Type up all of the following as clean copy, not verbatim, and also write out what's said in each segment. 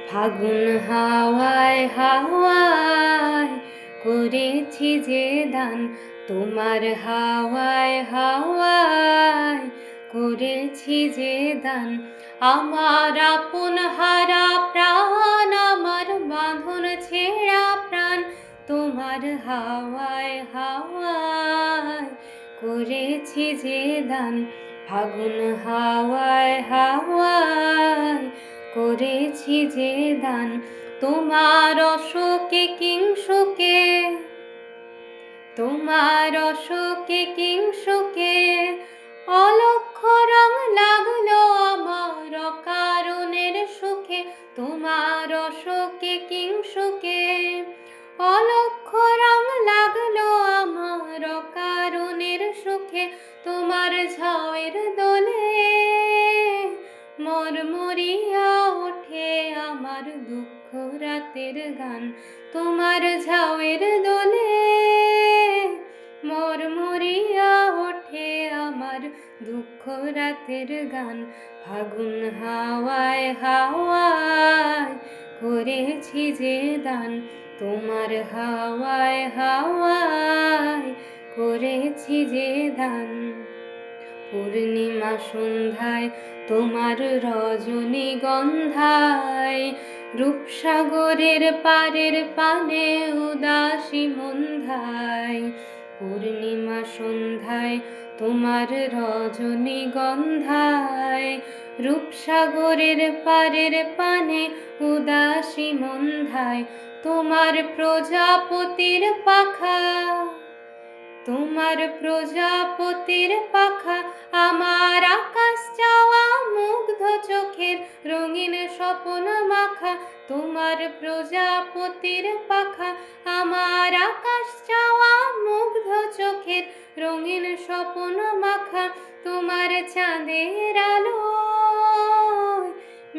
ফাগুন হাওয়ায় হাওয়ায় করেছি যে দান, তোমার হাওয়ায় হাওয়ায় করেছি যে দান। আমার আপন হারা প্রাণ, আমার বাঁধন ছেঁড়া প্রাণ, তোমার হাওয়ায় হাওয়ায় করেছি যে দান। ফাগুন হাওয়ায় হাওয়ায় করেছি যে দান, তোমার অশোকে কিংসুকে, তোমার অশোকে কিংসুকে অলক্ষ রং লাগলো আমার অকারণের সুখে। তোমার অশোকে কিংসুকে অলক্ষ রং লাগলো আমার অকারণের সুখে। তোমার ঝাউয়ের দোলে মরমরিয়া ওঠে আমার দুঃখ রাতের গান। তোমার ঝাউয়ের দোলে মরমরিয়া ওঠে আমার দুঃখ রাতের গান। ফাগুন হাওয়ায় হাওয়ায় করেছি যে দান, তোমার হাওয়ায় হাওয়ায় করেছি যে দান। পূর্ণিমা সন্ধ্যায় তোমার রজনীগন্ধায় রূপসাগরের পারের পানে উদাসী মন্ধায়। পূর্ণিমা সন্ধ্যায় তোমার রজনীগন্ধায় রূপসাগরের পারের পানে উদাসী মন্ধায়। তোমার প্রজাপতির পাখা, তোমার প্রজাপতির পাখা আমার আকাশ চাওয়া মুগ্ধ চোখের রঙিন স্বপ্ন মাখা। তোমার প্রজাপতির পাখা আমার আকাশ চাওয়া মুগ্ধ চোখের রঙিন স্বপ্ন মাখা। তোমার চাঁদের আলো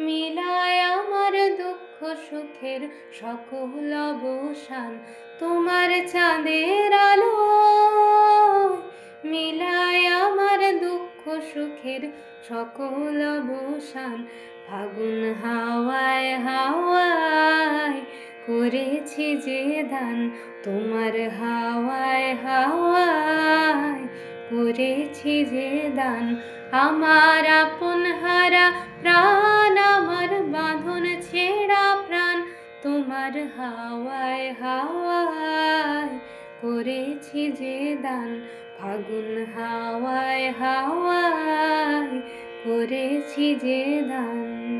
মিলায় আমার দুঃখ সুখের সকল অবসান। তোমার চাঁদের আলো মিলায় আমার দুঃখ সুখের সকল অবসান। ফাগুন হাওয়ায় হাওয়ায় করেছি যে দান, তোমার হাওয়ায় হাওয়ায় করেছি যে দান। আমার আপন হারা প্রাণ, আমার বাঁধন ছেঁড়া প্রাণ, তোমার হাওয়ায় হাওয়ায় করেছি যে দান। ফাগুন হাওয়ায় হাওয়ায় করেছি যে দান।